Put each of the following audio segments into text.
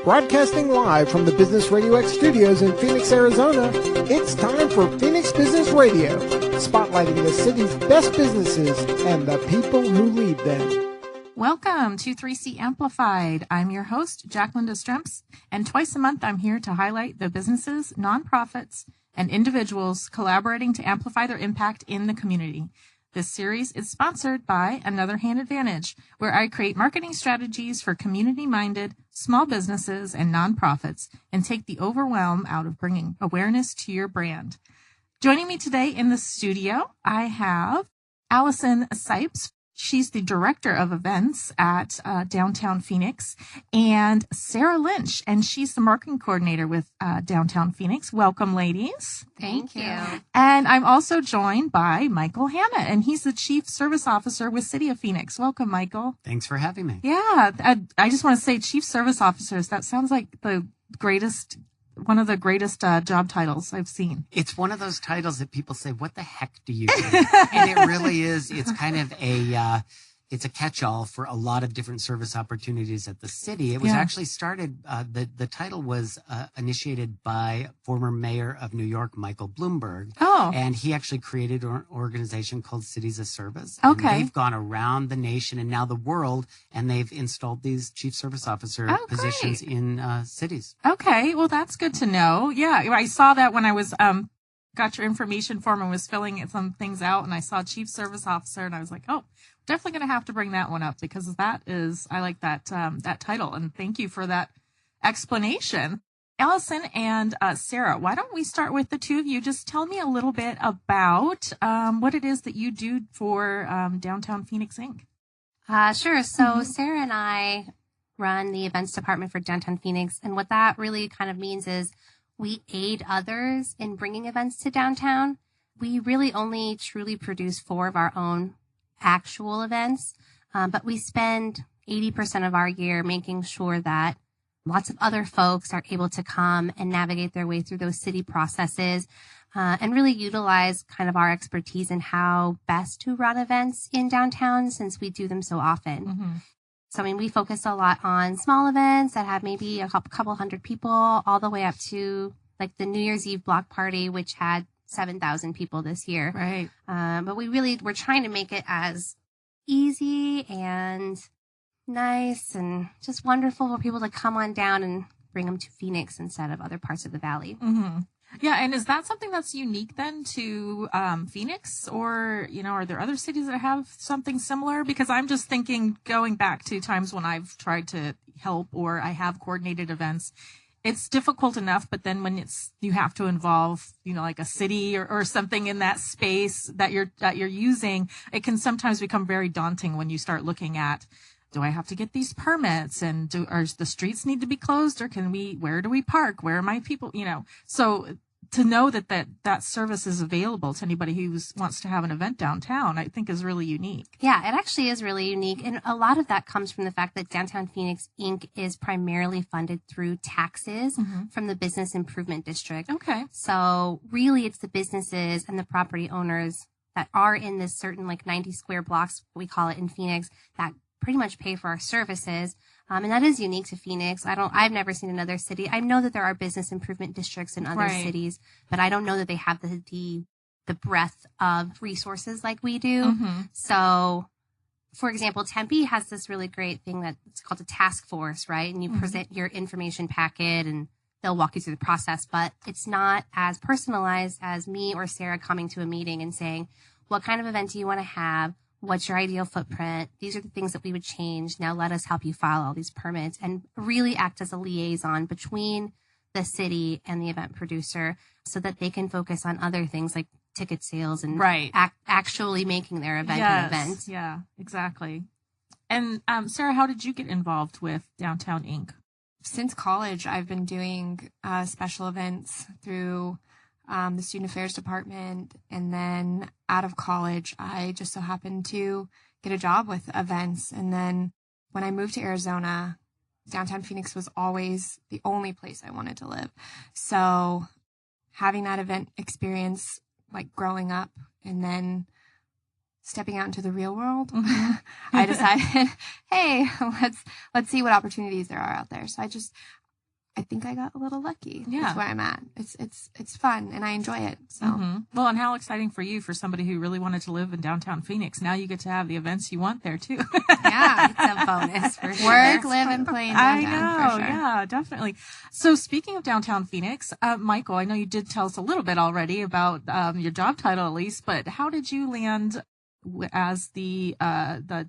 Broadcasting live from the Business Radio X studios in Phoenix, Arizona, it's time for Phoenix Business Radio, spotlighting the city's best businesses and the people who lead them. Welcome to 3C Amplified. I'm your host, Jacqueline Destremps, and twice a month I'm here to highlight the businesses, nonprofits, and individuals collaborating to amplify their impact in the community. This series is sponsored by Another Hand Advantage, where I create marketing strategies for community-minded small businesses and nonprofits and take the overwhelm out of bringing awareness to your brand. Joining me today in the studio, I have Alison Sipes. She's the director of events at Downtown Phoenix, and Sara Lynch, and she's the marketing coordinator with Downtown Phoenix. Welcome, ladies. Thank you. And I'm also joined by Michael Hammett, and he's the Chief Service Officer with City of Phoenix. Welcome, Michael. Thanks for having me. Yeah, I just want to say Chief Service Officers, that sounds like one of the greatest job titles I've seen. It's one of those titles that people say, what the heck do you do? And it really is. It's kind of it's a catch-all for a lot of different service opportunities at the city. It was actually started, the title was initiated by former mayor of New York, Michael Bloomberg. Oh. And he actually created an organization called Cities of Service. Okay. And they've gone around the nation and now the world, and they've installed these chief service officer positions in cities. Okay, well, that's good to know. Yeah, I saw that when I was got your information form and was filling some things out, and I saw Chief Service Officer, and I was like, oh, definitely going to have to bring that one up because I like that that title, and thank you for that explanation. Alison and Sara, why don't we start with the two of you? Just tell me a little bit about what it is that you do for Downtown Phoenix Inc. Sure. So Sara and I run the events department for Downtown Phoenix, and what that really kind of means is we aid others in bringing events to downtown. We really only truly produce 4 of our own actual events, but we spend 80% of our year making sure that lots of other folks are able to come and navigate their way through those city processes and really utilize kind of our expertise in how best to run events in downtown since we do them so often. Mm-hmm. So, we focus a lot on small events that have maybe a couple hundred people all the way up to like the New Year's Eve block party, which had 7,000 people this year. Right. But we're trying to make it as easy and nice and just wonderful for people to come on down and bring them to Phoenix instead of other parts of the valley. Mm-hmm. Yeah. And is that something that's unique then to Phoenix, or, are there other cities that have something similar? Because I'm just thinking, going back to times when I've tried to help or I have coordinated events, it's difficult enough, but then when you have to involve, like a city or something in that space that you're using, it can sometimes become very daunting when you start looking at, do I have to get these permits, and are the streets need to be closed, or where do we park? Where are my people? So to know that service is available to anybody who wants to have an event downtown, I think is really unique. Yeah, it actually is really unique. And a lot of that comes from the fact that Downtown Phoenix Inc. is primarily funded through taxes from the Business Improvement District. Okay. So really it's the businesses and the property owners that are in this certain 90 square blocks, we call it in Phoenix, that pretty much pay for our services. And that is unique to Phoenix. I've never seen another city. I know that there are business improvement districts in other cities, but I don't know that they have the breadth of resources like we do. Mm-hmm. So, for example, Tempe has this really great thing that's called a task force, right? And you present your information packet and they'll walk you through the process, but it's not as personalized as me or Sara coming to a meeting and saying, what kind of event do you want to have? What's your ideal footprint? These are the things that we would change. Now let us help you file all these permits and really act as a liaison between the city and the event producer so that they can focus on other things like ticket sales and actually making their event an event. Yeah, exactly. And Sara, how did you get involved with Downtown Inc.? Since college, I've been doing special events through the student affairs department. And then out of college, I just so happened to get a job with events. And then when I moved to Arizona, Downtown Phoenix was always the only place I wanted to live. So having that event experience, growing up and then stepping out into the real world, I decided, hey, let's see what opportunities there are out there. So I think I got a little lucky. Yeah. That's where I'm at. It's fun and I enjoy it. So Well, and how exciting for you, for somebody who really wanted to live in downtown Phoenix. Now you get to have the events you want there too. Yeah, it's a bonus for sure. Work, live, and play in downtown. I know, for sure. yeah, definitely. So speaking of downtown Phoenix, Michael, I know you did tell us a little bit already about your job title at least, but how did you land as the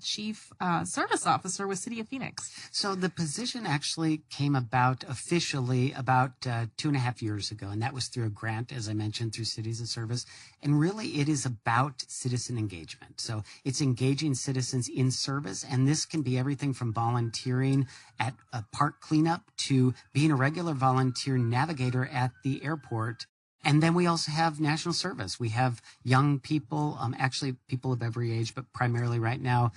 chief service officer with City of Phoenix? So the position actually came about officially about 2.5 years ago, and that was through a grant, as I mentioned, through Cities of Service. And really, it is about citizen engagement. So it's engaging citizens in service, and this can be everything from volunteering at a park cleanup to being a regular volunteer navigator at the airport. And then we also have national service. We have young people, actually people of every age, but primarily right now,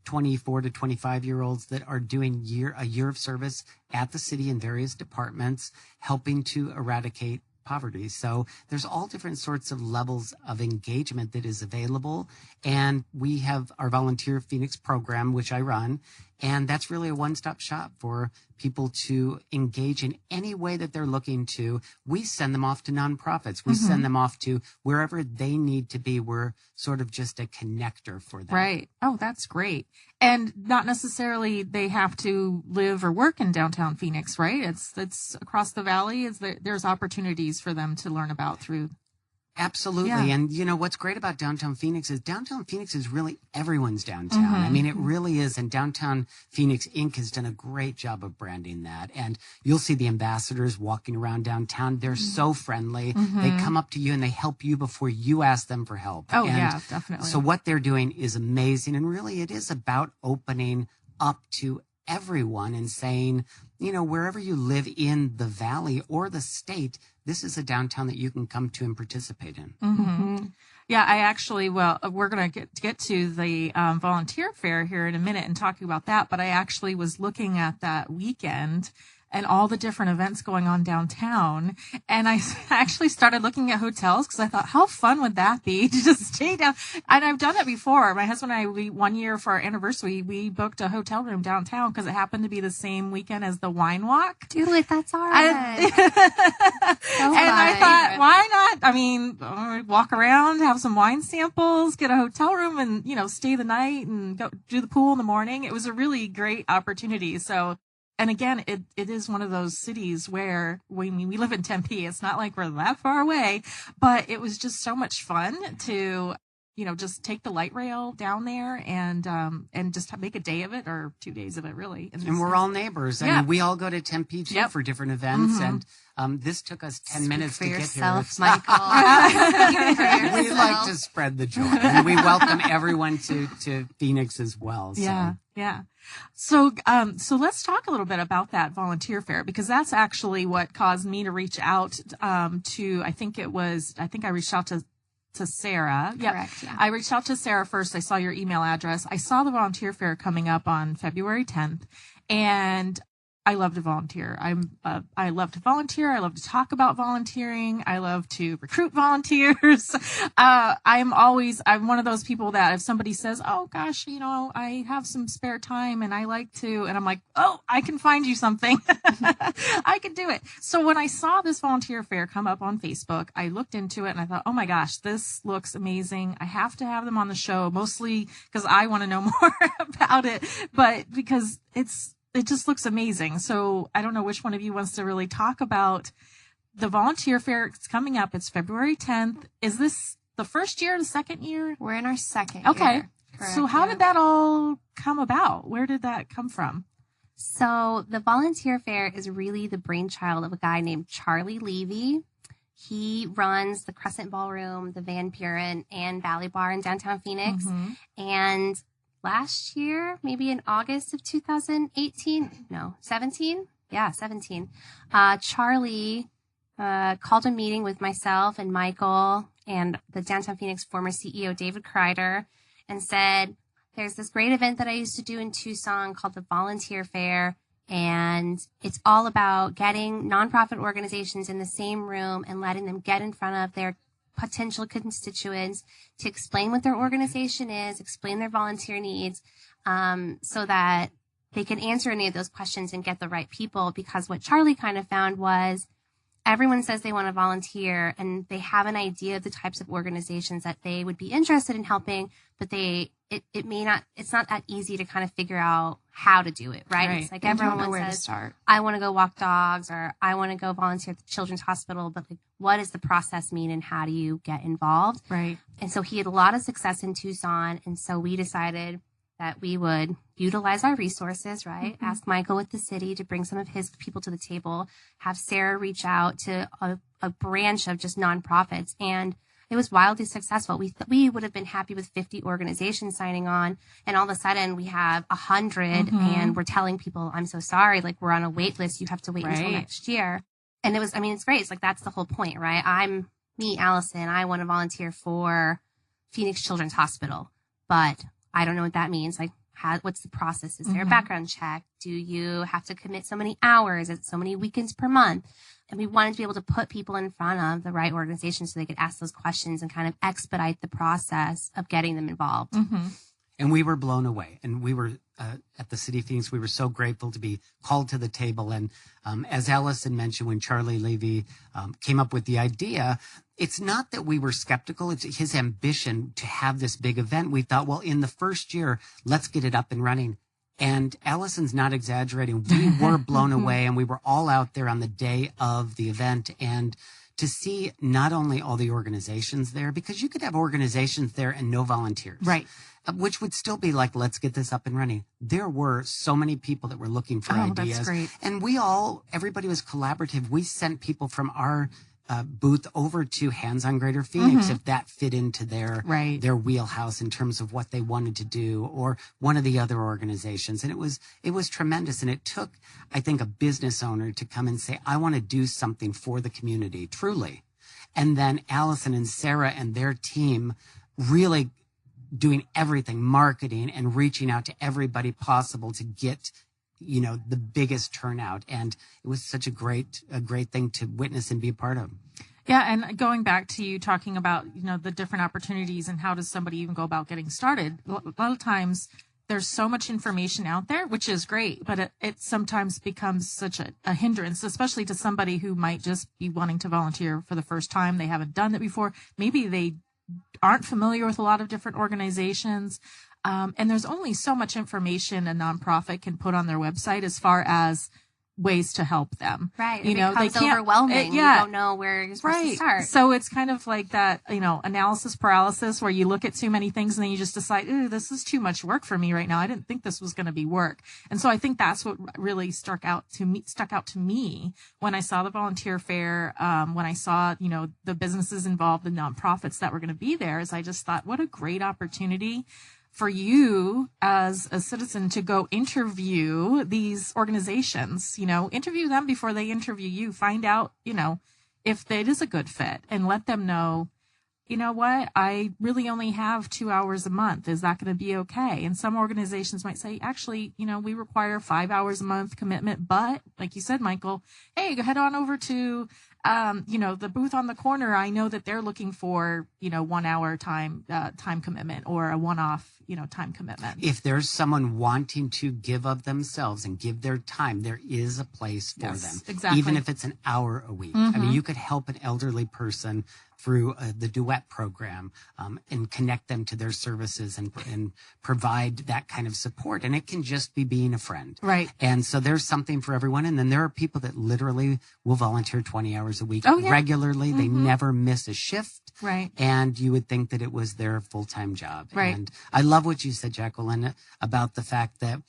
24 to 25-year-olds that are doing a year of service at the city in various departments, helping to eradicate poverty. So there's all different sorts of levels of engagement that is available. And we have our Volunteer Phoenix program, which I run. And that's really a one-stop shop for people to engage in any way that they're looking to. We send them off to nonprofits. We send them off to wherever they need to be. We're sort of just a connector for them. Right. Oh, that's great. And not necessarily they have to live or work in downtown Phoenix, right? It's across the valley. There's opportunities for them to learn about through. Absolutely. Yeah. And you know, what's great about downtown Phoenix is really everyone's downtown. I mean, it really is. And Downtown Phoenix Inc. has done a great job of branding that. And you'll see the ambassadors walking around downtown. They're so friendly. They come up to you and they help you before you ask them for help. Oh, and yeah, definitely. So what they're doing is amazing. And really, it is about opening up to everyone and saying, you know, wherever you live in the valley or the state, this is a downtown that you can come to and participate in. Yeah, I actually, we're going to get to the volunteer fair here in a minute and talking about that. But I actually was looking at that weekend and all the different events going on downtown. And I actually started looking at hotels because I thought, how fun would that be to just stay down? And I've done it before. My husband and I, one year for our anniversary, we booked a hotel room downtown because it happened to be the same weekend as the wine walk. Do it. That's all right. And I thought, why not? I mean, walk around, have some wine samples, get a hotel room and, you know, stay the night and go do the pool in the morning. It was a really great opportunity. So, and again, it is one of those cities where we live in Tempe. It's not like we're that far away, but it was just so much fun to, you know, just take the light rail down there and just make a day of it or 2 days of it, really. And we're all neighbors. I mean, we all go to Tempe too for different events. And this took us 10 minutes to get here. Michael. We like to spread the joy. And we welcome everyone to Phoenix as well. So. Yeah. So let's talk a little bit about that volunteer fair, because that's actually what caused me to reach out I think I reached out to Sara. Correct, yeah. I reached out to Sara first. I saw your email address. I saw the volunteer fair coming up on February 10th, and I love to volunteer. I love to volunteer. I love to talk about volunteering. I love to recruit volunteers. I'm one of those people that if somebody says, oh gosh, you know, I have some spare time and I like to, and I'm like, oh, I can find you something. I can do it. So when I saw this volunteer fair come up on Facebook, I looked into it and I thought, oh my gosh, this looks amazing. I have to have them on the show, mostly because I want to know more about it, but because it just looks amazing. So I don't know which one of you wants to really talk about the volunteer fair. It's coming up. It's February 10th. Is this the first year or the second year? We're in our second Okay. year. Correct, So how did that all come about? Where did that come from? So the volunteer fair is really the brainchild of a guy named Charlie Levy. He runs the Crescent Ballroom, the Van Buren, and Valley Bar in downtown Phoenix. And last year, maybe in August of 2018, no, 17? Yeah, 17. Charlie called a meeting with myself and Michael and the Downtown Phoenix former CEO, David Kreider, and said, there's this great event that I used to do in Tucson called the Volunteer Fair, and it's all about getting nonprofit organizations in the same room and letting them get in front of their potential constituents to explain what their organization is, explain their volunteer needs, so that they can answer any of those questions and get the right people. Because what Charlie kind of found was everyone says they want to volunteer and they have an idea of the types of organizations that they would be interested in helping, but it's not that easy to kind of figure out how to do it, right? It's like everyone says, I want to go walk dogs, or I want to go volunteer at the Children's Hospital, but like, what does the process mean and how do you get involved? Right. And so he had a lot of success in Tucson. And so we decided that we would utilize our resources, right? Mm-hmm. Ask Michael with the city to bring some of his people to the table, have Sara reach out to a branch of just nonprofits. And it was wildly successful. We would have been happy with 50 organizations signing on. And all of a sudden we have 100 and we're telling people, I'm so sorry. Like, we're on a wait list. You have to wait until next year. And it's great. It's like, that's the whole point, right? I'm me, Alison. I want to volunteer for Phoenix Children's Hospital, but I don't know what that means. Like, what's the process? Is there a background check? Do you have to commit so many hours? Is it so many weekends per month? And we wanted to be able to put people in front of the right organization so they could ask those questions and kind of expedite the process of getting them involved. Mm-hmm. And we were blown away. And we were at the City of Phoenix, we were so grateful to be called to the table. And as Alison mentioned, when Charlie Levy came up with the idea, it's not that we were skeptical. It's his ambition to have this big event. We thought, well, in the first year, let's get it up and running. And Alison's not exaggerating. We were blown away, and we were all out there on the day of the event. And to see not only all the organizations there, because you could have organizations there and no volunteers. Right. Which would still be like, let's get this up and running. There were so many people that were looking for ideas. That's great. And everybody was collaborative. We sent people from our booth over to Hands on Greater Phoenix if that fit into their wheelhouse in terms of what they wanted to do, or one of the other organizations. And it was tremendous. And it took, I think, a business owner to come and say, I want to do something for the community, truly. And then Alison and Sara and their team really doing everything, marketing and reaching out to everybody possible to get, the biggest turnout. And it was such a great thing to witness and be a part of. Yeah. And going back to you talking about, the different opportunities and how does somebody even go about getting started? A lot of times there's so much information out there, which is great, but it sometimes becomes such a hindrance, especially to somebody who might just be wanting to volunteer for the first time. They haven't done it before. Maybe they aren't familiar with a lot of different organizations. And there's only so much information a nonprofit can put on their website as far as ways to help them. Right. It becomes overwhelming. You don't know where you're supposed to start. So it's kind of like that, analysis paralysis, where you look at too many things and then you just decide, ooh, this is too much work for me right now. I didn't think this was going to be work. And so I think that's what really stuck out to me when I saw the volunteer fair, when I saw, the businesses involved, the nonprofits that were going to be there, is I just thought, what a great opportunity for you as a citizen to go interview these organizations, interview them before they interview you, find out, if it is a good fit, and let them know, you know what, I really only have 2 hours a month. Is that going to be okay? And some organizations might say, actually, we require 5 hours a month commitment, but like you said, Michael, hey, go head on over to the booth on the corner. I know that they're looking for, 1 hour time commitment, or a one-off, time commitment. If there's someone wanting to give of themselves and give their time, there is a place for them. Exactly. Even if it's an hour a week. I mean, you could help an elderly person through the Duet program and connect them to their services and provide that kind of support. And it can just be being a friend. Right. And so there's something for everyone. And then there are people that literally will volunteer 20 hours a week regularly. They never miss a shift. Right. And you would think that it was their full-time job. Right. And I love what you said, Jacqueline, about the fact that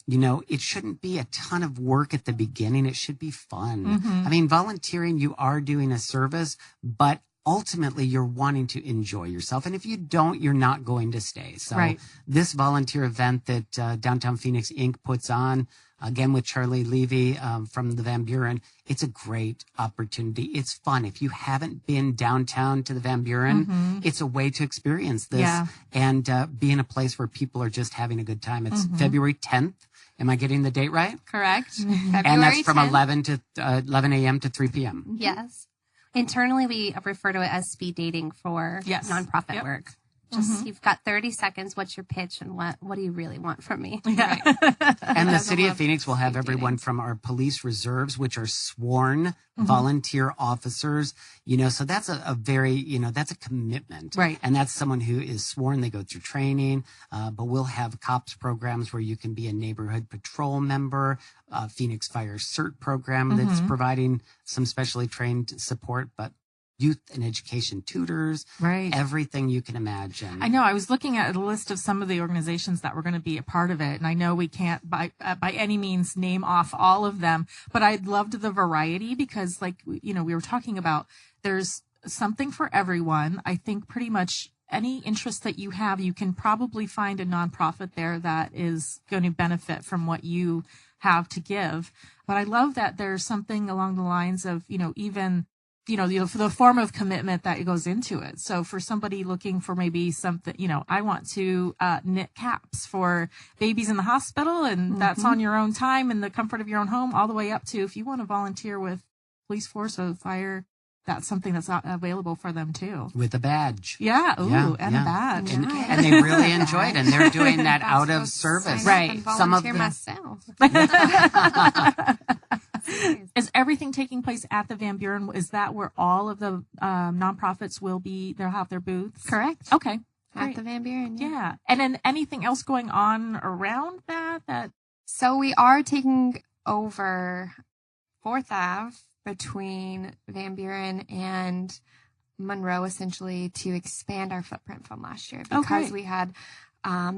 it shouldn't be a ton of work at the beginning. It should be fun. I mean, volunteering, you are doing a service, but ultimately you're wanting to enjoy yourself. And if you don't, you're not going to stay. So this volunteer event that Downtown Phoenix Inc. puts on, again with Charlie Levy from the Van Buren, it's a great opportunity. It's fun. If you haven't been downtown to the Van Buren, it's a way to experience this and be in a place where people are just having a good time. It's February 10th. Am I getting the date right? Correct. February and that's from 10th. 11 a.m. to 3 p.m. Yes. Internally, we refer to it as speed dating for nonprofit work. Just you've got 30 seconds. What's your pitch, and what do you really want from me? Yeah. Right. And the city of Phoenix will have everyone from our police reserves, which are sworn volunteer officers, so that's a very, that's a commitment. Right. And that's someone who is sworn. They go through training, but we'll have COPS programs where you can be a neighborhood patrol member, Phoenix Fire CERT program that's providing some specially trained support, but youth and education tutors, right? Everything you can imagine. I know. I was looking at a list of some of the organizations that were going to be a part of it, and I know we can't by any means name off all of them, but I loved the variety because, like, we were talking about, there's something for everyone. I think pretty much any interest that you have, you can probably find a nonprofit there that is going to benefit from what you have to give. But I love that there's something along the lines of, even for the form of commitment that goes into it. So for somebody looking for maybe something, I want to knit caps for babies in the hospital, and that's on your own time in the comfort of your own home, all the way up to if you want to volunteer with police force or fire, that's something that's available for them too. With a badge. Yeah. Ooh, and a badge. And they really enjoy it, and they're doing that out of service. Right. Some of them myself. Is everything taking place at the Van Buren? Is that where all of the nonprofits will be? They'll have their booths? Correct. Okay. At Great. the Van Buren. Yeah. And then anything else going on around that? So we are taking over 4th Ave between Van Buren and Monroe, essentially, to expand our footprint from last year, because we had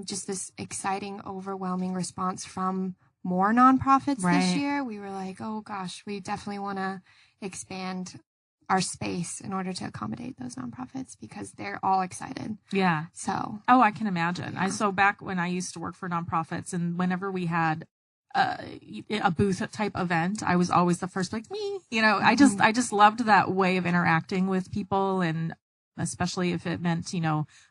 just this exciting, overwhelming response from more nonprofits this year. We were like, oh gosh, we definitely want to expand our space in order to accommodate those nonprofits, because they're all excited. Yeah. So. Oh, I can imagine. Yeah. So back when I used to work for nonprofits, and whenever we had a booth type event, I was always the first, like, me, I just loved that way of interacting with people, and especially if it meant,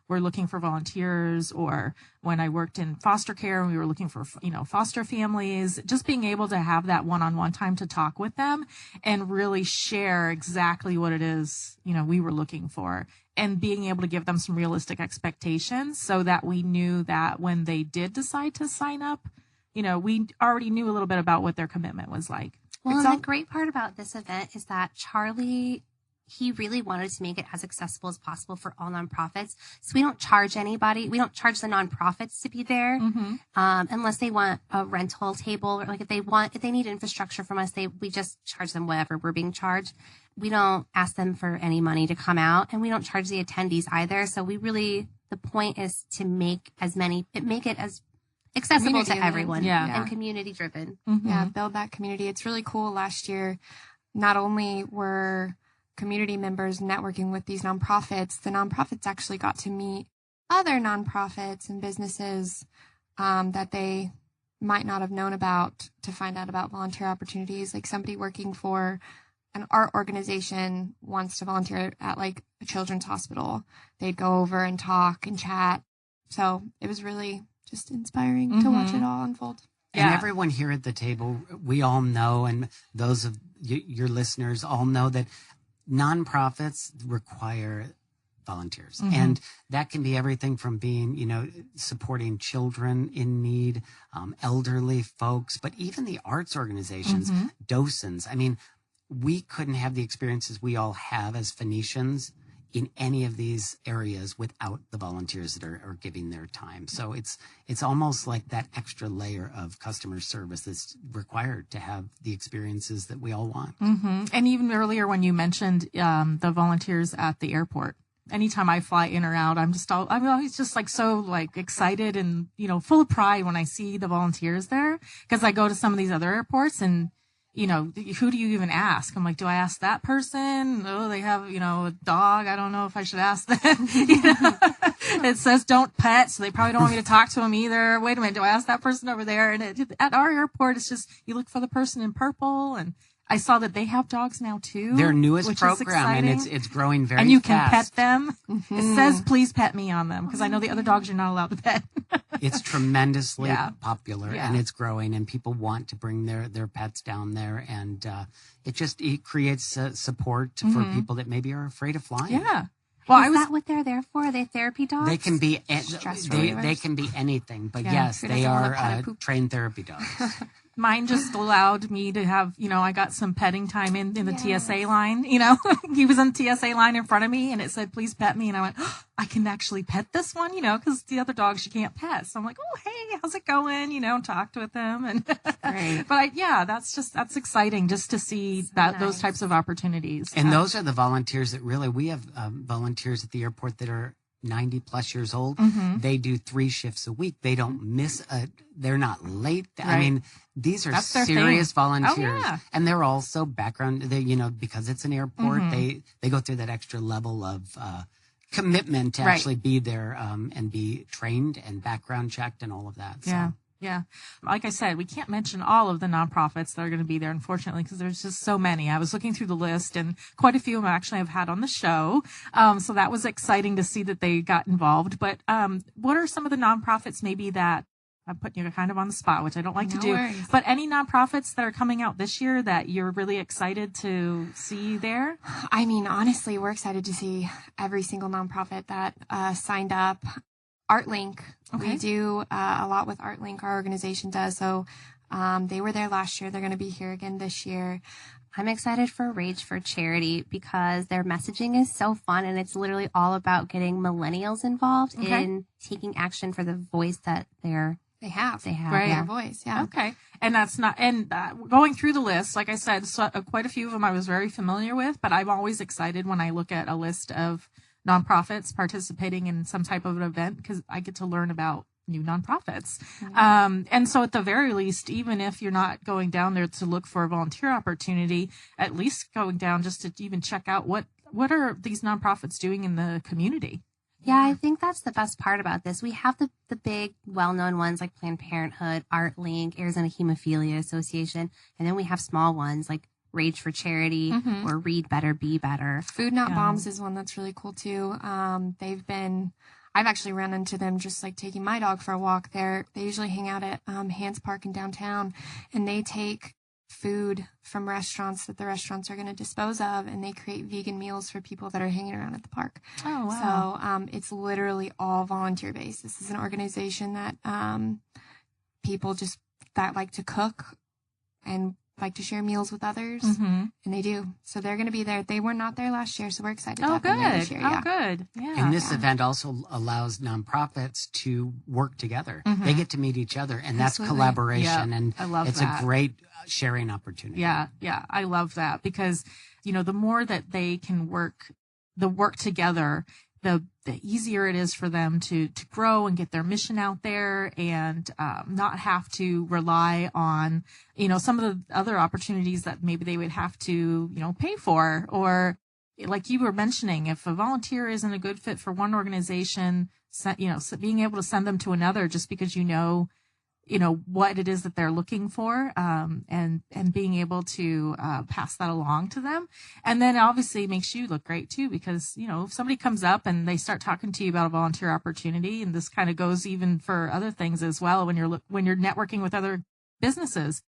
we're looking for volunteers, or when I worked in foster care and we were looking for, foster families, just being able to have that one-on-one time to talk with them and really share exactly what it is, we were looking for, and being able to give them some realistic expectations so that we knew that when they did decide to sign up, we already knew a little bit about what their commitment was like. Well, and the great part about this event is that Charlie, he really wanted to make it as accessible as possible for all nonprofits. So we don't charge anybody. We don't charge the nonprofits to be there, unless they want a rental table, or like if they need infrastructure from us, we just charge them whatever we're being charged. We don't ask them for any money to come out, and we don't charge the attendees either. So the point is to make it as accessible to everyone, and community driven. Yeah, build that community. It's really cool. Last year, not only were community members networking with these nonprofits, the nonprofits actually got to meet other nonprofits and businesses that they might not have known about, to find out about volunteer opportunities. Like somebody working for an art organization wants to volunteer at like a children's hospital. They'd go over and talk and chat. So it was really just inspiring to watch it all unfold. And everyone here at the table, we all know, and those of your listeners all know, that nonprofits require volunteers. And that can be everything from being, supporting children in need, elderly folks, but even the arts organizations, docents. I mean, we couldn't have the experiences we all have as Phoenicians in any of these areas without the volunteers that are giving their time. So it's almost like that extra layer of customer service that's required to have the experiences that we all want. And even earlier when you mentioned the volunteers at the airport, anytime I fly in or out, I'm always just like so like excited and, full of pride when I see the volunteers there, because I go to some of these other airports and who do you even ask? I'm like, do I ask that person? Oh, they have, a dog. I don't know if I should ask them. It says don't pet, so they probably don't want me to talk to them either. Wait a minute, do I ask that person over there? And at our airport, it's just, you look for the person in purple, and I saw that they have dogs now too. Their newest program, and it's growing very fast. And you can pet them. It says, please pet me on them, because I know the other dogs you're not allowed to pet. It's tremendously popular, and it's growing, and people want to bring their pets down there, and it creates support for people that maybe are afraid of flying. Yeah. Well, Is that what they're there for? Are they therapy dogs? They can be Stress they relievers? can be anything, but Yeah. yes, Who they doesn't wanna are pet a poop? trained therapy dogs. mine just allowed me to have, I got some petting time in the Yes. TSA line, he was in the TSA line in front of me and it said, please pet me. And I went, oh, I can actually pet this one, because the other dogs you can't pet. So I'm like, oh, hey, how's it going? Talked with them. And, Great. but that's exciting just to see those types of opportunities. And those are the volunteers that really, we have volunteers at the airport that are 90 plus years old. Mm-hmm. They do 3 shifts a week. They don't miss they're not late. I Right. mean, these are That's their serious thing. volunteers. Oh, yeah. And they're also background, because it's an airport, Mm-hmm. they go through that extra level of commitment to Right. actually be there and be trained and background checked and all of that. So. Yeah. Yeah. Like I said, we can't mention all of the nonprofits that are going to be there, unfortunately, because there's just so many. I was looking through the list and quite a few of them actually have had on the show. So that was exciting to see that they got involved. But what are some of the nonprofits maybe that I'm putting you kind of on the spot, which I don't like to No do, worries. but any nonprofits that are coming out this year that you're really excited to see there? I mean, honestly, we're excited to see every single nonprofit that signed up. ArtLink. Okay. We do a lot with ArtLink. Our organization does. So they were there last year. They're going to be here again this year. I'm excited for Rage for Charity because their messaging is so fun and it's literally all about getting millennials involved Okay. in taking action for the voice that They have. Right. Their voice. Yeah. Okay. And that's not, and going through the list, like I said, quite a few of them I was very familiar with, but I'm always excited when I look at a list of nonprofits participating in some type of an event because I get to learn about new nonprofits. And so at the very least, even if you're not going down there to look for a volunteer opportunity, at least going down just to even check out what are these nonprofits doing in the community. Yeah, I think that's the best part about this. We have the big, well-known ones like Planned Parenthood, ArtLink, Arizona Hemophilia Association, and then we have small ones like Rage for Charity or Read Better, Be Better. Food Not Bombs is one that's really cool too. I've actually run into them just like taking my dog for a walk there. They usually hang out at Hans Park in downtown and they take food from restaurants that the restaurants are going to dispose of and they create vegan meals for people that are hanging around at the park. Oh, wow. So it's literally all volunteer based. This is an organization that people just that like to cook and like to share meals with others, and they do. So they're going to be there. They were not there last year, so we're excited to have them there this year. Oh, Yeah. good. Yeah. And this event also allows nonprofits to work together. They get to meet each other, and that's Absolutely. collaboration. Yep. And I love it's that. a great sharing opportunity. Yeah, I love that because, the more that they can work together, the easier it is for them to grow and get their mission out there and not have to rely on, some of the other opportunities that maybe they would have to, pay for. Or like you were mentioning, if a volunteer isn't a good fit for one organization, being able to send them to another just because what it is that they're looking for, and being able to pass that along to them. And then obviously it makes you look great too, because, if somebody comes up and they start talking to you about a volunteer opportunity, and this kind of goes even for other things as well, when you're networking with other businesses,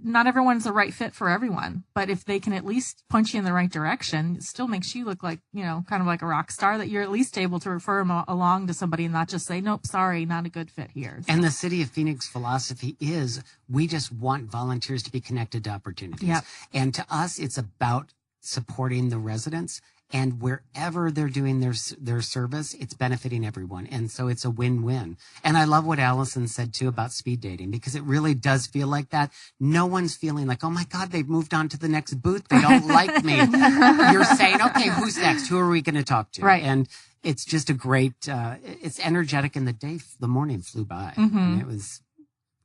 not everyone's the right fit for everyone, but if they can at least point you in the right direction, it still makes you look like, kind of like a rock star, that you're at least able to refer them along to somebody and not just say, nope, sorry, not a good fit here. And the City of Phoenix philosophy is we just want volunteers to be connected to opportunities. Yep. And to us, it's about supporting the residents. And wherever they're doing their service, it's benefiting everyone. And so it's a win-win. And I love what Alison said too about speed dating, because it really does feel like that. No one's feeling like, oh my God, they've moved on to the next booth. They don't like me. You're saying, okay, who's next? Who are we going to talk to? Right. And it's just a great, it's energetic, and the morning flew by. And it was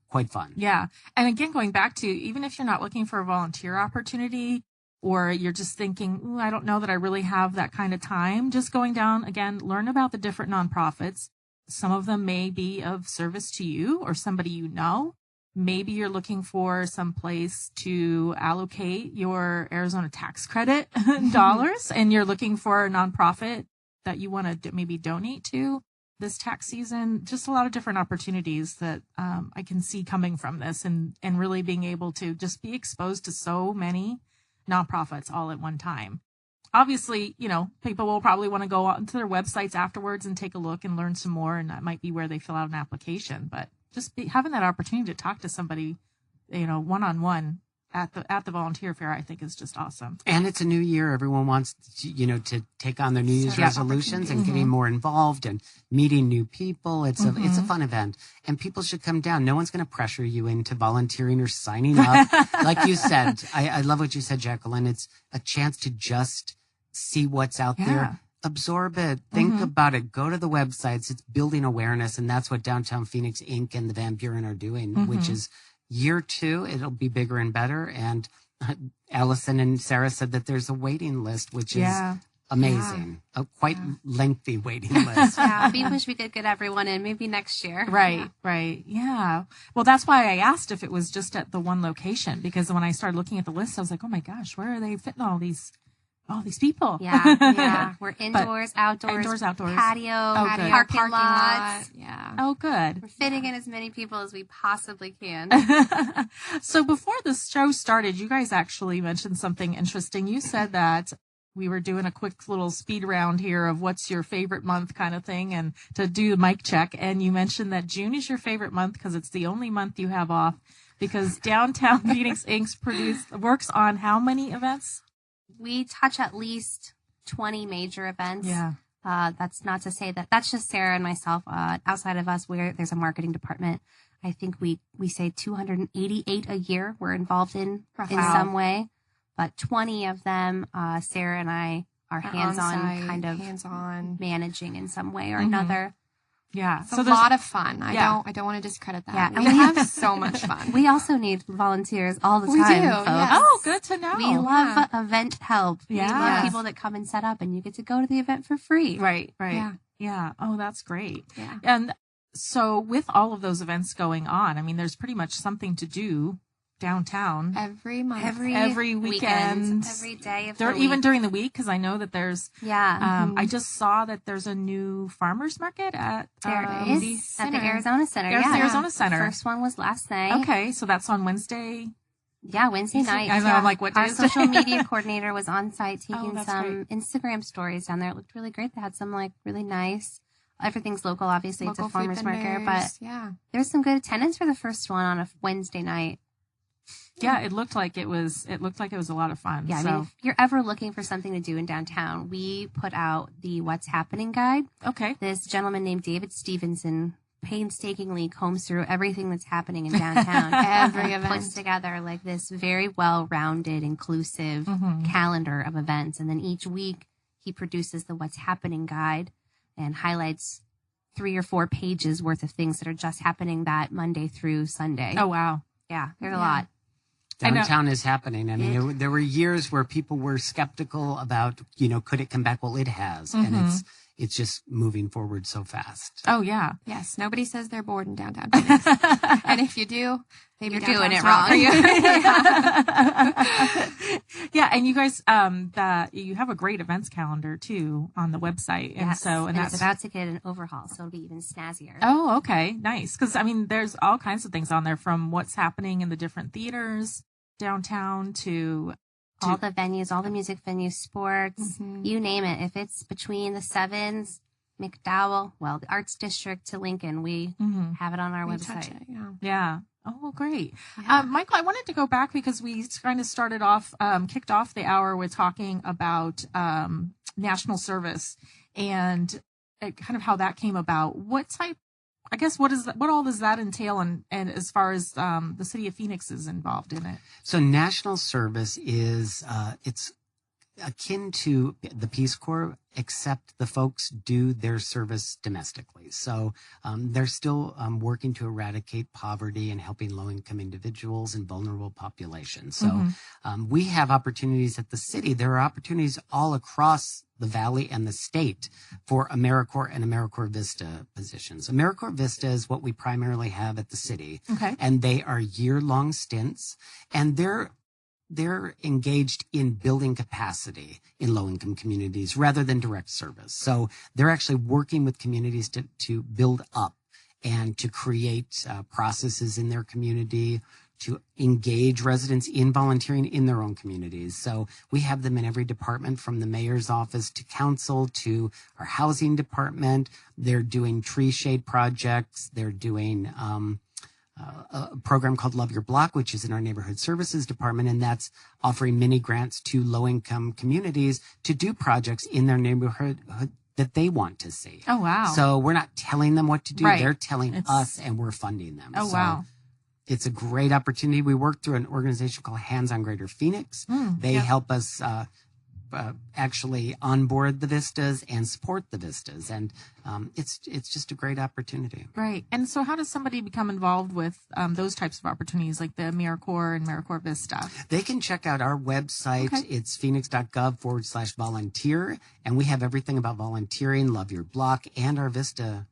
quite fun. Yeah. And again, going back to, even if you're not looking for a volunteer opportunity, or you're just thinking, ooh, I don't know that I really have that kind of time, just going down, again, learn about the different nonprofits. Some of them may be of service to you or somebody you know. Maybe you're looking for some place to allocate your Arizona tax credit dollars, and you're looking for a nonprofit that you want to maybe donate to this tax season. Just a lot of different opportunities that I can see coming from this, and really being able to just be exposed to so many nonprofits all at one time. obviously, people will probably want to go on to their websites afterwards and take a look and learn some more. And that might be where they fill out an application. But just having that opportunity to talk to somebody, one-on-one at the volunteer fair, I think is just awesome. And it's a new year. Everyone wants to take on their New Year's resolutions and getting more involved and meeting new people. It's a fun event, and people should come down. No one's going to pressure you into volunteering or signing up. Like you said, I love what you said, Jacqueline. It's a chance to just see what's out there. Absorb it. Think about it. Go to the websites. It's building awareness, and that's what Downtown Phoenix Inc. and the Van Buren are doing, which is year 2, it'll be bigger and better. And Alison and Sara said that there's a waiting list, which is amazing. A quite lengthy waiting list. We wish we could get everyone in maybe next year. Right. Yeah. Well, that's why I asked if it was just at the one location, because when I started looking at the list, I was like, oh my gosh, where are they fitting all these people? Yeah. We're indoors, outdoors, patio, parking lots. Yeah. Oh, good. We're fitting in as many people as we possibly can. So before the show started, you guys actually mentioned something interesting. You said that we were doing a quick little speed round here of what's your favorite month kind of thing, and to do a mic check. And you mentioned that June is your favorite month because it's the only month you have off, because Downtown Phoenix Inc. works on how many events? We touch at least 20 major events. Yeah. That's not to say that that's just Sara and myself. Outside of us, there's a marketing department. I think we say 288 a year we're involved in some way, but 20 of them, Sara and I are hands-on, kind of hands-on managing in some way or another. Yeah. It's a lot of fun. I don't want to discredit that. Yeah. We have so much fun. We also need volunteers all the time. We do. Folks. Yes. Oh, good to know. We love event help. Yeah. We love people that come and set up, and you get to go to the event for free. Right. Yeah. Oh, that's great. Yeah. And so with all of those events going on, I mean, there's pretty much something to do downtown every month, every weekend, every day of the week. Even during the week, because I know that there's I just saw that there's a new farmers market at the Arizona Center. Arizona Center. The first one was last night. Okay, so that's on Wednesday. Yeah, Wednesday night. I know, I'm like, what day Our is it? social media coordinator was on site taking some great. Instagram stories down there. It looked really great. They had some really nice. Everything's local, obviously. It's a farmers market, but there's some good attendance for the first one on a Wednesday night. Yeah, it looked like it was a lot of fun. Yeah, I mean, if you're ever looking for something to do in downtown, we put out the What's Happening guide. Okay. This gentleman named David Stevenson painstakingly combs through everything that's happening in downtown. Every event. Puts together this very well-rounded, inclusive calendar of events. And then each week he produces the What's Happening guide and highlights 3 or 4 pages worth of things that are just happening that Monday through Sunday. Oh, wow. Yeah, there's a lot. Downtown is happening. I mean, there were years where people were skeptical about, could it come back? Well, it has. And it's just moving forward so fast. Oh, yeah. Yes. Nobody says they're bored in downtown Phoenix. And if you do, maybe you're doing it wrong. For you. Yeah. And you guys, you have a great events calendar too on the website. And yes. And it's about to get an overhaul. So it'll be even snazzier. Oh, okay. Nice. Cause there's all kinds of things on there, from what's happening in the different theaters downtown to all the venues, all the music venues, sports, you name it. If it's between the Sevens, McDowell, the Arts District to Lincoln, we have it on our website. Yeah. Oh, great. Yeah. Michael, I wanted to go back because we kind of kicked off the hour with talking about national service and kind of how that came about. What all does that entail, and as far as the city of Phoenix is involved in it? So national service is it's akin to the Peace Corps, except the folks do their service domestically. So they're still working to eradicate poverty and helping low-income individuals and vulnerable populations. So we have opportunities at the city. There are opportunities all across the Valley and the state for AmeriCorps and AmeriCorps Vista positions. AmeriCorps Vista is what we primarily have at the city. Okay. And they are year-long stints, and they're engaged in building capacity in low-income communities rather than direct service. So they're actually working with communities to build up and to create processes in their community, to engage residents in volunteering in their own communities. So we have them in every department, from the mayor's office to council to our housing department. They're doing tree shade projects. They're doing a program called Love Your Block, which is in our neighborhood services department, and that's offering mini grants to low-income communities to do projects in their neighborhood that they want to see. Oh, wow. So we're not telling them what to do. Right. They're telling us, and we're funding them. Oh, so wow. It's a great opportunity. We work through an organization called Hands on Greater Phoenix. They help us actually onboard the Vistas and support the Vistas. And it's just a great opportunity. Right. And so how does somebody become involved with those types of opportunities like the AmeriCorps and AmeriCorps Vista? They can check out our website. Okay. It's phoenix.gov/volunteer. And we have everything about volunteering, Love Your Block, and our Vista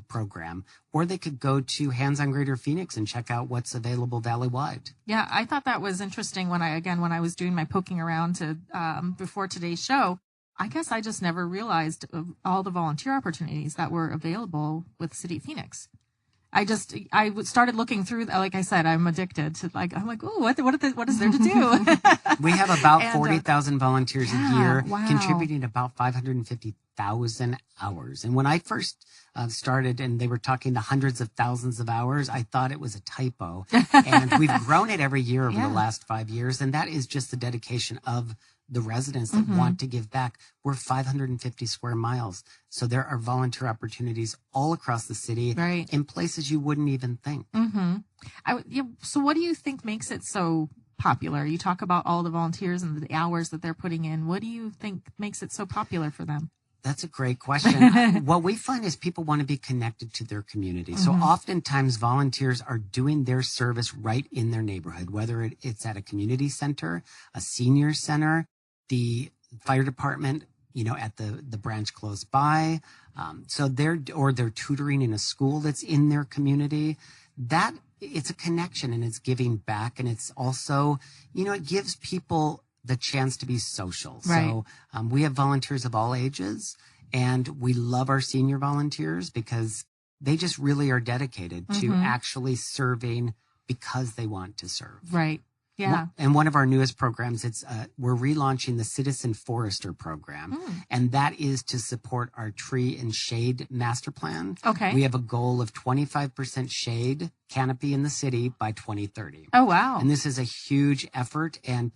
program. Or they could go to Hands on Greater Phoenix and check out what's available valley-wide. Yeah, I thought that was interesting when I was doing my poking around to before today's show. I guess I just never realized of all the volunteer opportunities that were available with the City of Phoenix. I started looking through, like I said, I'm addicted to I'm like, oh, what is there to do? We have about 40,000 volunteers a year, wow. contributing about 550,000 hours. And when I first started and they were talking to hundreds of thousands of hours, I thought it was a typo. And we've grown it every year over the last 5 years. And that is just the dedication of the residents that want to give back. We're 550 square miles. So there are volunteer opportunities all across the city, right, in places you wouldn't even think. So what do you think makes it so popular? You talk about all the volunteers and the hours that they're putting in. What do you think makes it so popular for them? That's a great question. What we find is people want to be connected to their community. So oftentimes volunteers are doing their service right in their neighborhood, whether it's at a community center, a senior center, the fire department, at the branch close by. So they're tutoring in a school that's in their community. That it's a connection and it's giving back. And it's also, it gives people the chance to be social. Right. So we have volunteers of all ages, and we love our senior volunteers because they just really are dedicated to actually serving because they want to serve. Right. Yeah. And one of our newest programs, we're relaunching the Citizen Forester program, and that is to support our tree and shade master plan. Okay. We have a goal of 25% shade canopy in the city by 2030. Oh, wow. And this is a huge effort, and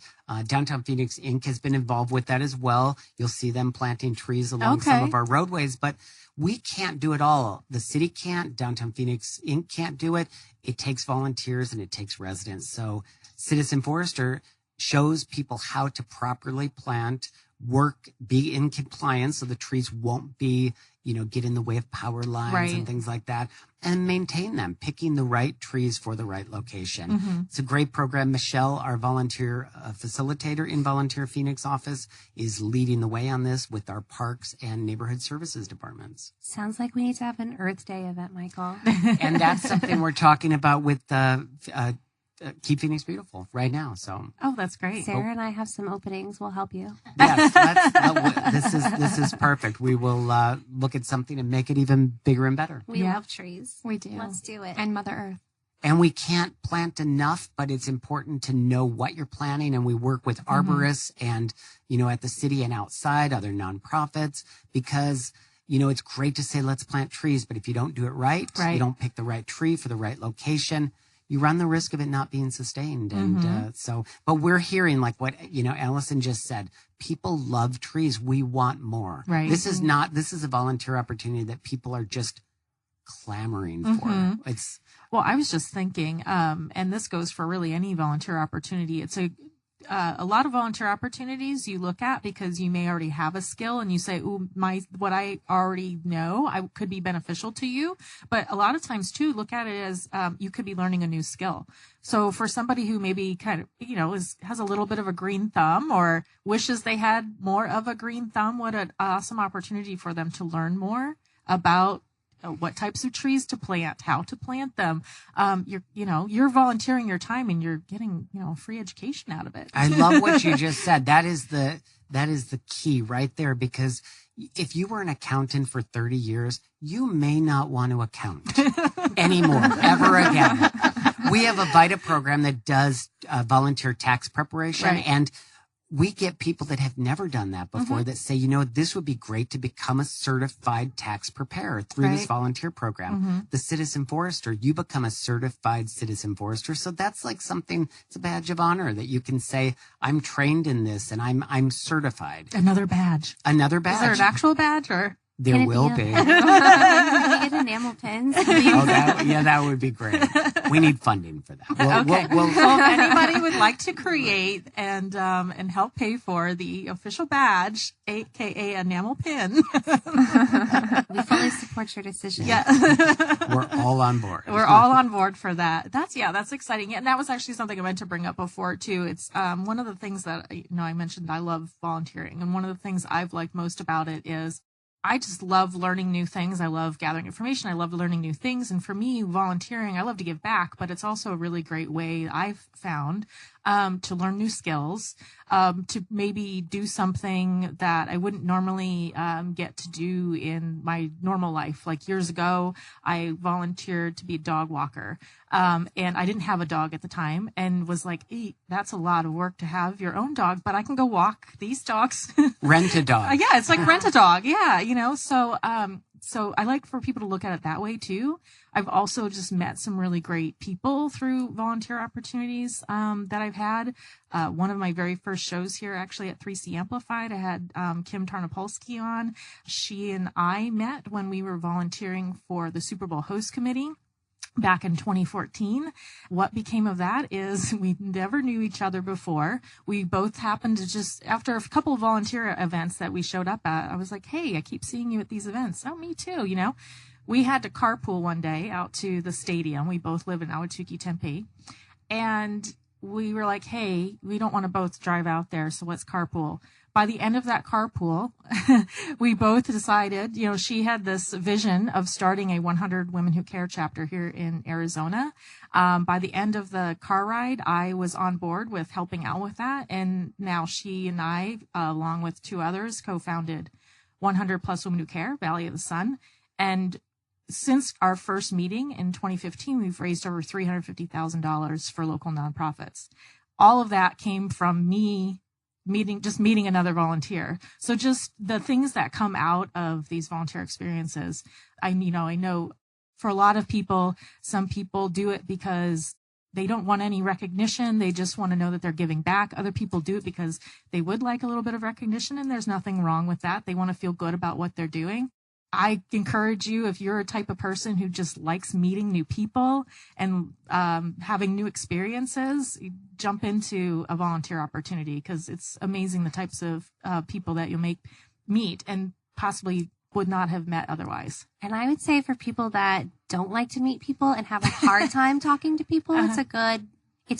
Downtown Phoenix Inc. has been involved with that as well. You'll see them planting trees along some of our roadways, but we can't do it all. The city can't. Downtown Phoenix Inc. can't do it. It takes volunteers and it takes residents. So Citizen Forester shows people how to properly plant, be in compliance so the trees won't be, get in the way of power lines and things like that, and maintain them, picking the right trees for the right location. It's a great program. Michelle, our volunteer facilitator in Volunteer Phoenix office, is leading the way on this with our parks and neighborhood services departments. Sounds like we need to have an Earth Day event, Michael. And that's something we're talking about with Keep Phoenix Beautiful right now. So, that's great. Sara and I have some openings. We'll help you. Yes, this is perfect. We will look at something and make it even bigger and better. We love trees. We do. Let's do it. And Mother Earth. And we can't plant enough, but it's important to know what you're planting. And we work with arborists and, at the city and outside, other nonprofits, because it's great to say, let's plant trees. But if you don't do it right, you don't pick the right tree for the right location, you run the risk of it not being sustained. And but we're hearing like what, Alison just said, people love trees. We want more. Right. This is a volunteer opportunity that people are just clamoring for. Well, I was just thinking, and this goes for really any volunteer opportunity. It's a lot of volunteer opportunities you look at because you may already have a skill and you say, "Ooh, what I already know could be beneficial to you." But a lot of times too, look at it as you could be learning a new skill. So for somebody who maybe kind of, has a little bit of a green thumb or wishes they had more of a green thumb, what an awesome opportunity for them to learn more about what types of trees to plant, how to plant them. You're volunteering your time and you're getting, free education out of it. I love what you just said. That is the key right there, because if you were an accountant for 30 years, you may not want to account anymore, ever again. We have a VITA program that does volunteer tax preparation. Right. And we get people that have never done that before that say, this would be great to become a certified tax preparer through this volunteer program. The citizen forester, you become a certified citizen forester. So that's like something, it's a badge of honor that you can say, I'm trained in this and I'm certified. Another badge. Another badge. Is there an actual badge or? There will be. Can we get enamel pins? That would be great. We need funding for that. Well, if anybody would like to create and help pay for the official badge, aka enamel pin, we fully support your decision. Yeah, we're all on board. We're all on board for that. That's exciting. And that was actually something I meant to bring up before too. It's one of the things that I mentioned. I love volunteering, and one of the things I've liked most about it is I just love learning new things. I love gathering information. I love learning new things. And for me, volunteering, I love to give back, but it's also a really great way I've found to learn new skills, to maybe do something that I wouldn't normally get to do in my normal life. Like years ago, I volunteered to be a dog walker. And I didn't have a dog at the time and was like, that's a lot of work to have your own dog, but I can go walk these dogs. Rent a dog. Yeah, it's like rent a dog. Yeah, so I like for people to look at it that way too. I've also just met some really great people through volunteer opportunities that I've had. One of my very first shows here actually at 3C Amplified, I had Kim Tarnopolsky on. She and I met when we were volunteering for the Super Bowl host committee back in 2014. What became of that is we never knew each other before. We both happened to just, after a couple of volunteer events that we showed up at, I was like, hey, I keep seeing you at these events. Oh, me too, We had to carpool one day out to the stadium. We both live in Ahwatukee, Tempe. And we were like, hey, we don't want to both drive out there, so let's carpool. By the end of that carpool, we both decided, she had this vision of starting a 100 Women Who Care chapter here in Arizona. By the end of the car ride, I was on board with helping out with that. And now she and I, along with two others, co-founded 100 Plus Women Who Care, Valley of the Sun. And since our first meeting in 2015, we've raised over $350,000 for local nonprofits. All of that came from me meeting another volunteer. So just the things that come out of these volunteer experiences, I know for a lot of people, some people do it because they don't want any recognition. They just want to know that they're giving back. Other people do it because they would like a little bit of recognition, and there's nothing wrong with that. They want to feel good about what they're doing. I encourage you, if you're a type of person who just likes meeting new people and having new experiences, jump into a volunteer opportunity, because it's amazing the types of people that you'll meet and possibly would not have met otherwise. And I would say for people that don't like to meet people and have a hard time talking to people, it's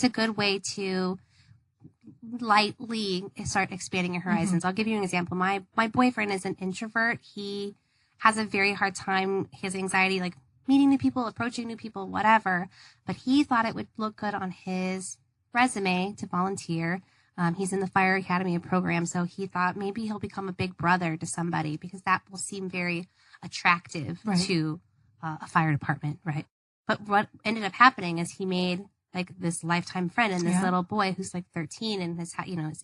a good way to lightly start expanding your horizons. I'll give you an example. My boyfriend is an introvert. He has a very hard time, his anxiety, like meeting new people, approaching new people, whatever. But he thought it would look good on his resume to volunteer. He's in the Fire Academy program, so he thought maybe he'll become a big brother to somebody, because that will seem very attractive to a fire department, right? But what ended up happening is he made like this lifetime friend, and this little boy who's like 13 and has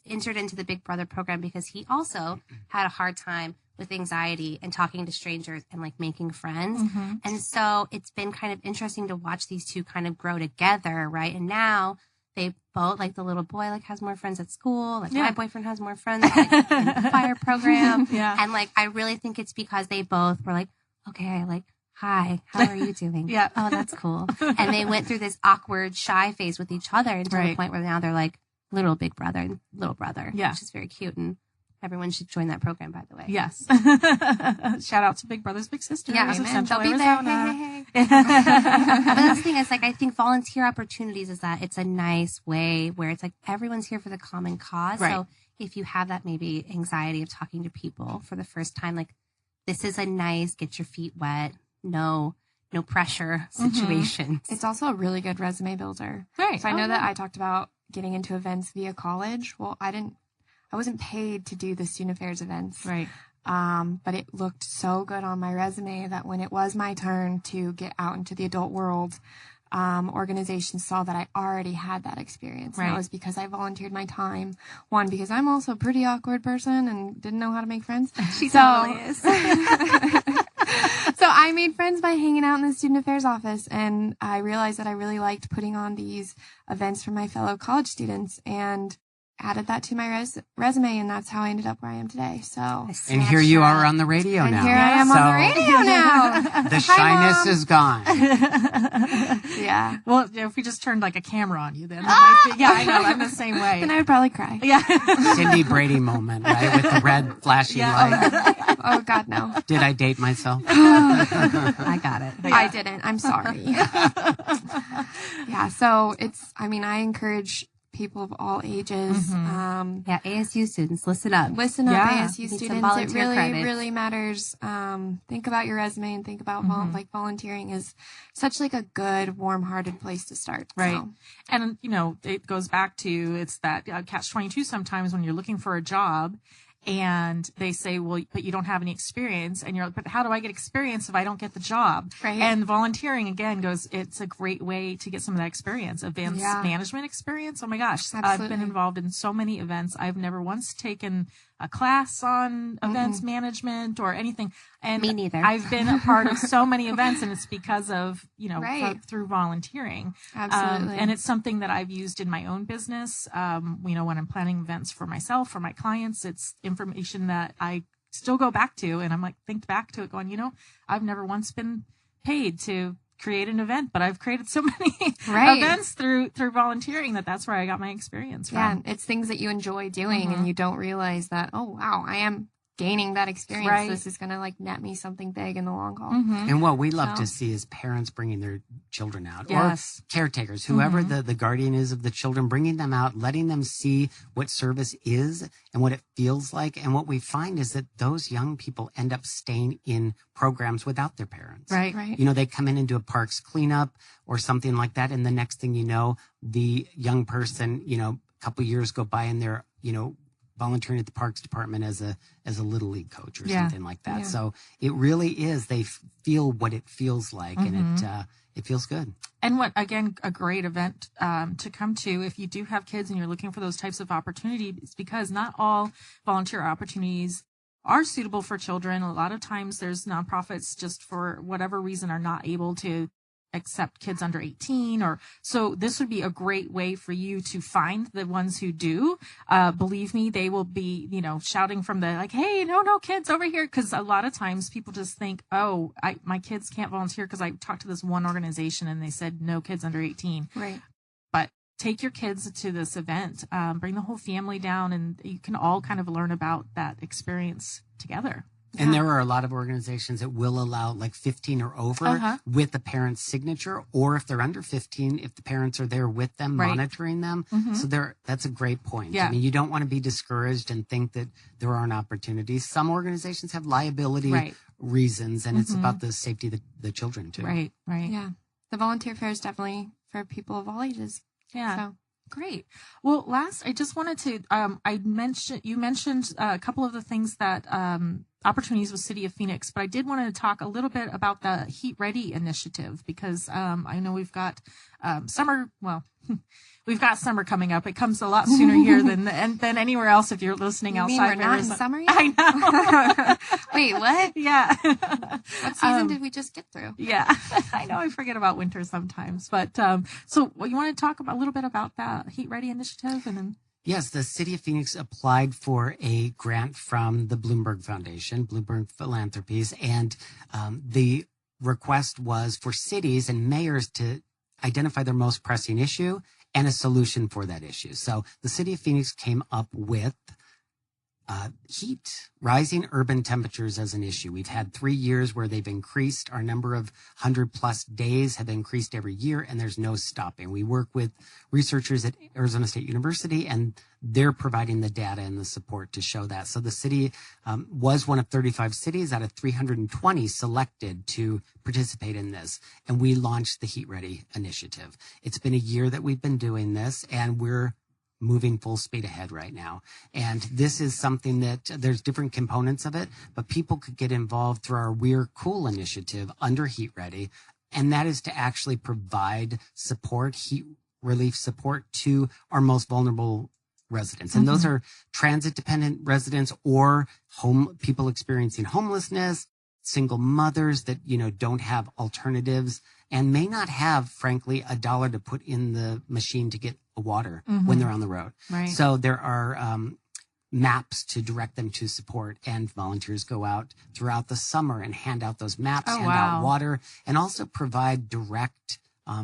entered into the Big Brother program because he also had a hard time with anxiety and talking to strangers and like making friends. And so it's been kind of interesting to watch these two kind of grow together, right? And now they both, like the little boy like has more friends at school, like my boyfriend has more friends like, in the fire program. And like I really think it's because they both were like, okay, like, hi, how are you doing? Oh, that's cool. And they went through this awkward, shy phase with each other until the point where now they're like little big brother and little brother, which is very cute. And everyone should join that program, by the way. Yes. Shout out to Big Brothers Big Sisters of Central They'll be Arizona. There. But that's the thing is, like, I think volunteer opportunities is that it's a nice way where it's like everyone's here for the common cause. So if you have that maybe anxiety of talking to people for the first time, like this is a nice get your feet wet, no pressure situation. It's also a really good resume builder. Right. So I know that I talked about getting into events via college. Well, I wasn't paid to do the student affairs events. Right. But it looked so good on my resume that when it was my turn to get out into the adult world, organizations saw that I already had that experience. Right. And that was because I volunteered my time. One, because I'm also a pretty awkward person and didn't know how to make friends. She totally is. So I made friends by hanging out in the student affairs office, and I realized that I really liked putting on these events for my fellow college students, and added that to my resume, and that's how I ended up where I am today. So, And here you are on the radio and now. here I am on the radio now. The shyness is gone. Yeah. Well, if we just turned like a camera on you, then that might be, yeah, I know, I'm the same way. Then I would probably cry. Yeah. Cindy Brady moment, right? With the red flashing light. Oh God, no. Did I date myself? I got it. Yeah. I didn't. I'm sorry. Yeah. So I encourage people of all ages. Yeah, ASU students, listen up. Listen up, Yeah. ASU Need some students. It volunteer really, credits. really matters. Think about your resume and think about volunteering is such like a good, warm-hearted place to start. Right. So. And, it goes back to, it's that catch-22 sometimes when you're looking for a job and they say, well, but you don't have any experience. And you're like, but how do I get experience if I don't get the job? Right. And volunteering, again, it's a great way to get some of that experience, advanced Yeah. management experience. Oh my gosh. I've Absolutely. been involved in so many events. I've never once taken a class on events management or anything. And Me neither. I've been a part of so many events, and it's because of, Right. through volunteering. Absolutely. And it's something that I've used in my own business. When I'm planning events for myself, for my clients, it's information that I still go back to, and I'm like, think back to it going, I've never once been paid to create an event, but I've created so many Right. events through volunteering that's where I got my experience from. Yeah, it's things that you enjoy doing, and you don't realize that. Oh wow, I am gaining that experience. Right. This is gonna net me something big in the long haul. And what we love to So- see is parents bringing their children out, Yes. or caretakers, whoever the guardian is of the children, bringing them out, letting them see what service is and what it feels like. And what we find is that those young people end up staying in programs without their parents. Right. Right. They come in and do a parks cleanup or something like that. And the next thing you know, the young person, a couple years go by and they're, volunteering at the parks department as a little league coach or something like that. Yeah. So it really is, they feel what it feels like, and it feels good. And again, a great event to come to if you do have kids and you're looking for those types of opportunities, because not all volunteer opportunities are suitable for children. A lot of times there's nonprofits just for whatever reason are not able to accept kids under 18, so this would be a great way for you to find the ones who do. Believe me, they will be, shouting from the hey, no kids over here. Cause a lot of times people just think, oh, my kids can't volunteer because I talked to this one organization and they said no kids under 18. Right. But take your kids to this event, bring the whole family down, and you can all kind of learn about that experience together. And there are a lot of organizations that will allow 15 or over with the parent's signature, or if they're under 15, if the parents are there with them, Right. monitoring them. So that's a great point. Yeah. I mean, you don't want to be discouraged and think that there aren't opportunities. Some organizations have liability Right. reasons, and it's about the safety of the children too. Right. Yeah. The volunteer fair is definitely for people of all ages. Yeah. So. Great. Well, last, I just wanted to, you mentioned a couple of the things that, opportunities with City of Phoenix, but I did want to talk a little bit about the Heat Ready initiative, because, I know we've got, summer, we've got summer coming up. It comes a lot sooner here than anywhere else if you're listening You mean outside. we're not in Arizona. summer yet? I know. Wait, what? Yeah. What season did we just get through? Yeah, I know. I forget about winter sometimes, but so you want to talk a little bit about that Heat Ready initiative, and then Yes, the City of Phoenix applied for a grant from the Bloomberg Foundation, Bloomberg Philanthropies, and the request was for cities and mayors to identify their most pressing issue and a solution for that issue. So the City of Phoenix came up with heat, rising urban temperatures as an issue. We've had 3 years where they've increased. Our number of 100+ days have increased every year, and there's no stopping. We work with researchers at Arizona State University, and they're providing the data and the support to show that. So the city was one of 35 cities out of 320 selected to participate in this. And we launched the Heat Ready initiative. It's been a year that we've been doing this, and we're moving full speed ahead right now. And this is something that there's different components of it, but people could get involved through our We're Cool initiative under Heat Ready. And that is to actually provide support, heat relief support to our most vulnerable residents. And those are transit dependent residents or people experiencing homelessness, single mothers that, don't have alternatives and may not have, frankly, $1 to put in the machine to get water when they're on the road. Right. So there are maps to direct them to support, and volunteers go out throughout the summer and hand out those maps, out water, and also provide direct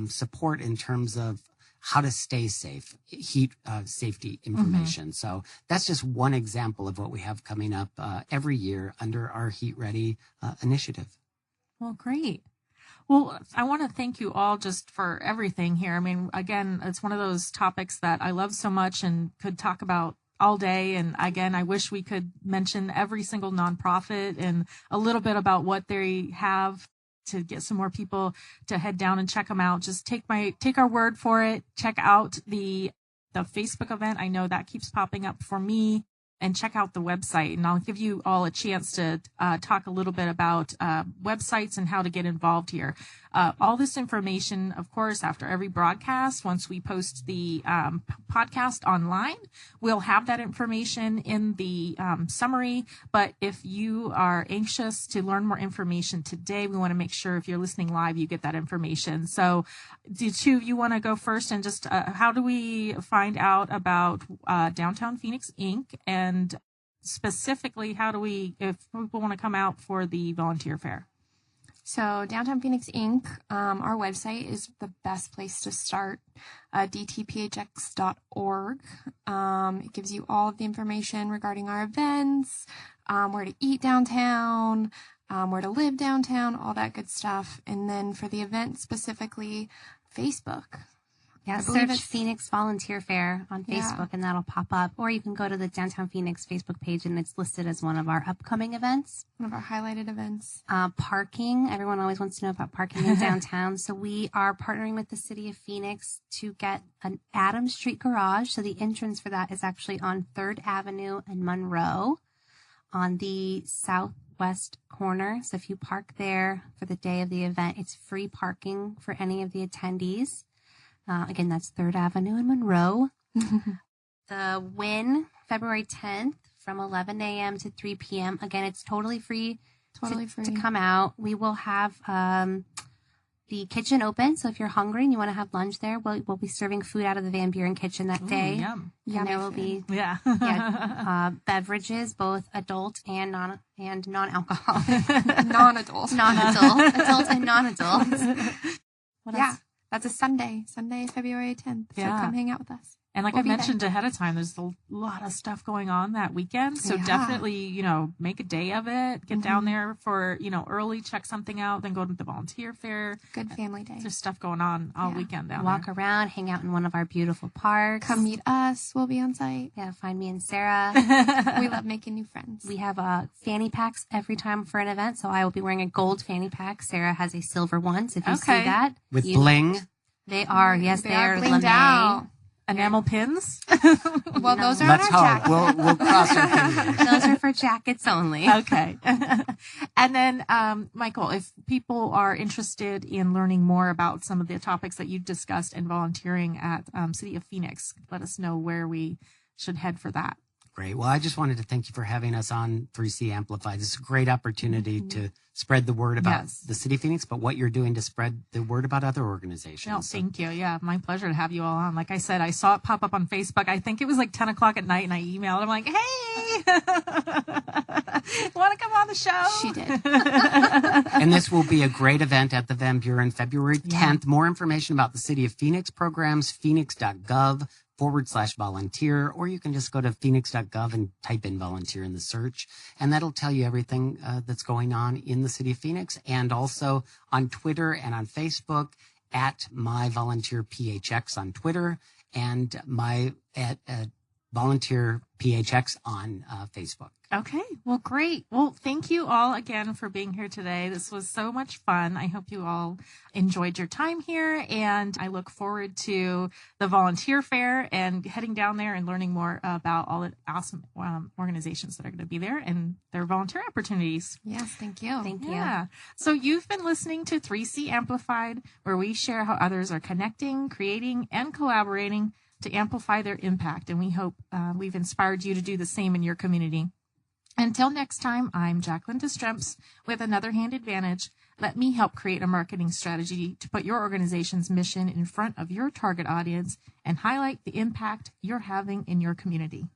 support in terms of how to stay safe, heat safety information. So that's just one example of what we have coming up every year under our Heat Ready initiative. Well, great. Well, I want to thank you all just for everything here. I mean, again, it's one of those topics that I love so much and could talk about all day. And again, I wish we could mention every single nonprofit and a little bit about what they have to get some more people to head down and check them out. Just take our word for it. Check out the Facebook event. I know that keeps popping up for me. And check out the website. And I'll give you all a chance to talk a little bit about websites and how to get involved here. All this information, of course, after every broadcast, once we post the podcast online, we'll have that information in the summary. But if you are anxious to learn more information today, we want to make sure if you're listening live, you get that information. So do two of you want to go first and just how do we find out about Downtown Phoenix Inc. and specifically how do we, if people want to come out for the volunteer fair? So Downtown Phoenix Inc., our website is the best place to start, dtphx.org. It gives you all of the information regarding our events, where to eat downtown, where to live downtown, all that good stuff. And then for the event specifically, Facebook. Yeah, search Phoenix Volunteer Fair on Facebook and that'll pop up. Or you can go to the Downtown Phoenix Facebook page and it's listed as one of our upcoming events. One of our highlighted events. Parking. Everyone always wants to know about parking in downtown. So we are partnering with the city of Phoenix to get an Adams Street garage. So the entrance for that is actually on 3rd Avenue and Monroe on the southwest corner. So if you park there for the day of the event, it's free parking for any of the attendees. Again, that's 3rd Avenue and Monroe. The win, February 10th from 11 a.m. to 3 p.m. Again, it's totally free to come out. We will have the kitchen open. So if you're hungry and you want to have lunch there, we'll be serving food out of the Van Buren kitchen that day. Yum. And there will be beverages, both adult and non-alcoholic. Non-adult. Adult and non-adult. What else? That's a Sunday, February 10th. So come hang out with us. And like I mentioned ahead of time, there's a lot of stuff going on that weekend. So definitely, make a day of it. Get down there for, early, check something out, then go to the volunteer fair. Good family day. There's stuff going on all weekend down Walk there. around, hang out in one of our beautiful parks. Come meet us. We'll be on site. Yeah, find me and Sara. We love making new friends. We have fanny packs every time for an event. So I will be wearing a gold fanny pack. Sara has a silver one. So if you see that. With bling. They are. Yes, they are blinged out. Enamel pins? Well, those are Let's on our hope. jacket. We'll cross our fingers. Those are for jackets only. Okay. And then, Michael, if people are interested in learning more about some of the topics that you've discussed and volunteering at City of Phoenix, let us know where we should head for that. Great. Well, I just wanted to thank you for having us on 3C Amplified. This is a great opportunity to spread the word about the City of Phoenix, but what you're doing to spread the word about other organizations. No, thank you. Yeah, my pleasure to have you all on. Like I said, I saw it pop up on Facebook. I think it was like 10 o'clock at night, and I emailed. I'm like, hey, want to come on the show? She did. And this will be a great event at the Van Buren, February 10th. More information about the City of Phoenix programs, phoenix.gov/volunteer, or you can just go to phoenix.gov and type in volunteer in the search, and that'll tell you everything that's going on in the City of Phoenix, and also on Twitter and on Facebook at myvolunteerphx on Twitter, and Volunteer PHX on Facebook. Okay. Well, great. Well, thank you all again for being here today. This was so much fun. I hope you all enjoyed your time here, and I look forward to the volunteer fair and heading down there and learning more about all the awesome organizations that are going to be there and their volunteer opportunities. Yes, thank you. Thank you. Yeah. So you've been listening to 3C Amplified, where we share how others are connecting, creating, and collaborating to amplify their impact. And we hope we've inspired you to do the same in your community. Until next time, I'm Jacqueline Destremps with Another Hand Advantage. Let me help create a marketing strategy to put your organization's mission in front of your target audience and highlight the impact you're having in your community.